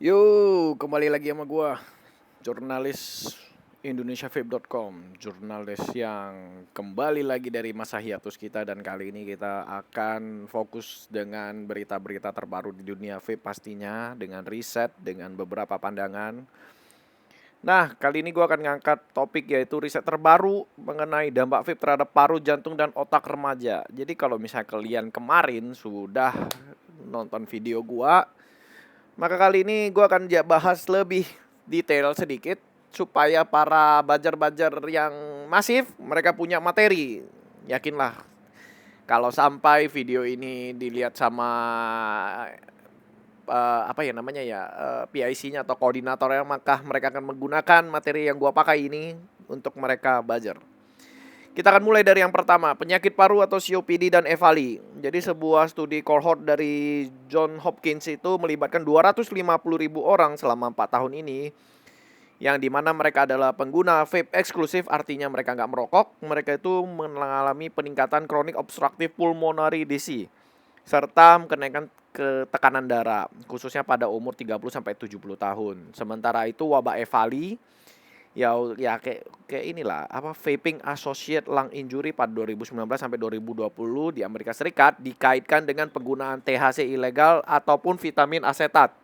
Yo, kembali lagi sama gua, jurnalis indonesiavape.com, jurnalis yang kembali lagi dari masa hiatus kita, dan kali ini kita akan fokus dengan berita-berita terbaru di dunia vape pastinya, dengan riset, dengan beberapa pandangan. Nah, kali ini gua akan ngangkat topik yaitu riset terbaru mengenai dampak vape terhadap paru, jantung, dan otak remaja. Jadi kalau misalnya kalian kemarin sudah nonton video gua, maka kali ini gue akan bahas lebih detail sedikit supaya para bajar-bajar yang masif mereka punya materi. Yakinlah kalau sampai video ini dilihat sama apa ya namanya ya, PIC-nya atau koordinatornya, maka mereka akan menggunakan materi yang gua pakai ini untuk mereka bajar. Kita akan mulai dari yang pertama, penyakit paru atau COPD dan EVALI. Jadi sebuah studi cohort dari John Hopkins itu melibatkan 250.000 orang selama 4 tahun ini, yang dimana mereka adalah pengguna vape eksklusif, artinya mereka nggak merokok. Mereka itu mengalami peningkatan kronik obstruktif pulmonary disease serta kenaikan tekanan darah, khususnya pada umur 30-70 tahun. Sementara itu wabah EVALI ya kayak inilah apa, vaping associate lung injury pada 2019 sampai 2020 di Amerika Serikat dikaitkan dengan penggunaan THC ilegal ataupun vitamin asetat,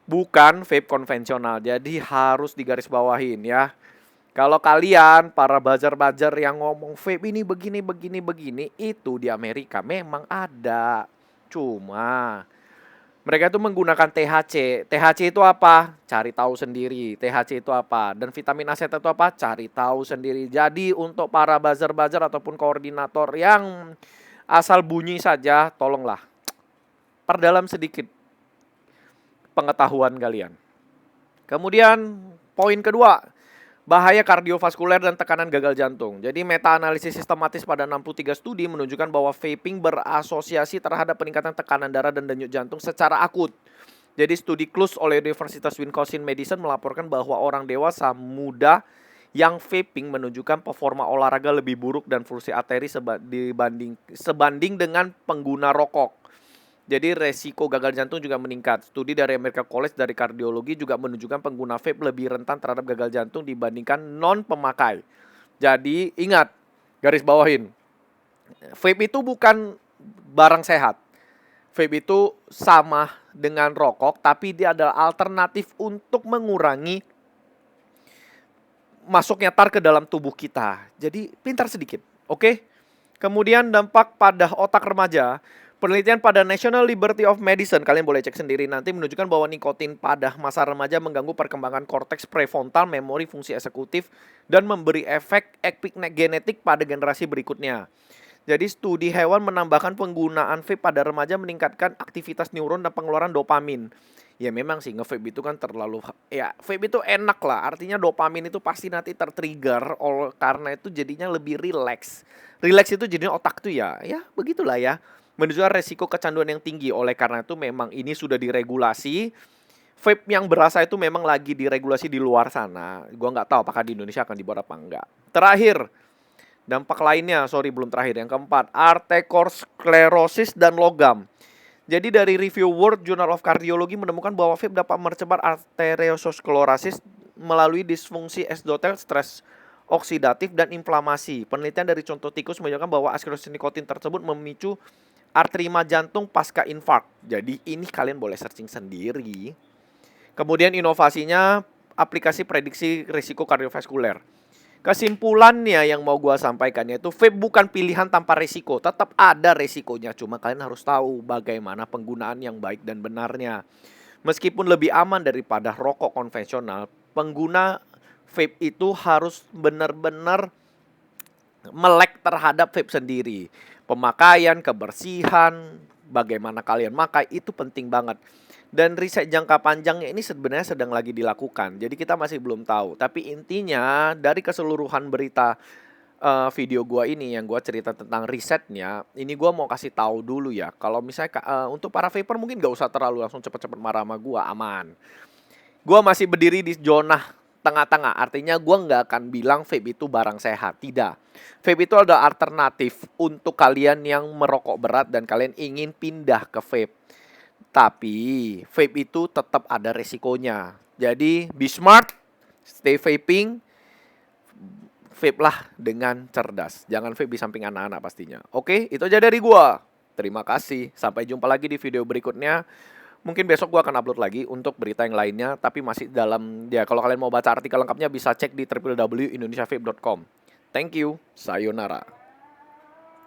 bukan vape konvensional. Jadi harus digarisbawahin ya. Kalau kalian para bajar-bajar yang ngomong vape ini begini, itu di Amerika memang ada. Cuma mereka itu menggunakan THC. THC itu apa? Cari tahu sendiri. THC itu apa? Dan vitamin asetat itu apa? Cari tahu sendiri. Jadi untuk para buzzer-buzzer ataupun koordinator yang asal bunyi saja, tolonglah perdalam sedikit pengetahuan kalian. Kemudian poin kedua, bahaya kardiovaskuler dan tekanan gagal jantung. Jadi meta-analisis sistematis pada 63 studi menunjukkan bahwa vaping berasosiasi terhadap peningkatan tekanan darah dan denyut jantung secara akut. Jadi studi CLUS oleh Universitas Wisconsin Madison melaporkan bahwa orang dewasa muda yang vaping menunjukkan performa olahraga lebih buruk dan fungsi arteri sebanding dengan pengguna rokok. Jadi resiko gagal jantung juga meningkat. Studi dari American College dari Kardiologi juga menunjukkan pengguna vape lebih rentan terhadap gagal jantung dibandingkan non pemakai. Jadi ingat, garis bawahin, vape itu bukan barang sehat. Vape itu sama dengan rokok, tapi dia adalah alternatif untuk mengurangi masuknya tar ke dalam tubuh kita. Jadi pintar sedikit, oke? Kemudian dampak pada otak remaja. Penelitian pada National Liberty of Medicine, kalian boleh cek sendiri nanti, menunjukkan bahwa nikotin pada masa remaja mengganggu perkembangan korteks prefrontal, memori, fungsi eksekutif, dan memberi efek epigenetik pada generasi berikutnya. Jadi studi hewan menambahkan penggunaan vape pada remaja meningkatkan aktivitas neuron dan pengeluaran dopamin. Ya memang sih nge-vape itu kan terlalu, ya vape itu enak lah, artinya dopamin itu pasti nanti tertrigger, karena itu jadinya lebih relax. Relax itu jadinya otak tuh ya begitulah ya, menunjukkan resiko kecanduan yang tinggi. Oleh karena itu memang ini sudah diregulasi. Vape yang berasa itu memang lagi diregulasi di luar sana. Gua nggak tahu apakah di Indonesia akan dibuat apa enggak. Terakhir, dampak lainnya, belum terakhir, yang keempat, arteriosklerosis dan logam. Jadi dari review World Journal of Cardiology menemukan bahwa vape dapat mempercepat arteriosklerosis melalui disfungsi endotel, stres oksidatif, dan inflamasi. Penelitian dari contoh tikus menunjukkan bahwa asklerosis nikotin tersebut memicu arterima jantung pasca infark. Jadi ini kalian boleh searching sendiri. Kemudian inovasinya, aplikasi prediksi risiko kardiovaskuler. Kesimpulannya yang mau gue sampaikan yaitu vape bukan pilihan tanpa risiko. Tetap ada risikonya, cuma kalian harus tahu bagaimana penggunaan yang baik dan benarnya. Meskipun lebih aman daripada rokok konvensional, pengguna vape itu harus benar-benar melek terhadap vape sendiri. Pemakaian, kebersihan, bagaimana kalian makai itu penting banget. Dan riset jangka panjangnya ini sebenarnya sedang lagi dilakukan. Jadi kita masih belum tahu. Tapi intinya dari keseluruhan berita video gua ini yang gua cerita tentang risetnya, ini gua mau kasih tahu dulu ya. Kalau misalnya untuk para vapor mungkin gak usah terlalu langsung cepet-cepet marah sama gua, aman. Gua masih berdiri di zona tengah-tengah, artinya gua nggak akan bilang vape itu barang sehat, tidak. Vape itu ada alternatif untuk kalian yang merokok berat dan kalian ingin pindah ke vape. Tapi vape itu tetap ada resikonya. Jadi be smart, stay vaping, vape lah dengan cerdas. Jangan vape di samping anak-anak pastinya. Oke, itu aja dari gua. Terima kasih. Sampai jumpa lagi di video berikutnya. Mungkin besok gua akan upload lagi untuk berita yang lainnya, tapi masih dalam ya, kalau kalian mau baca artikel lengkapnya bisa cek di www.indonesiavape.com. Thank you. Sayonara.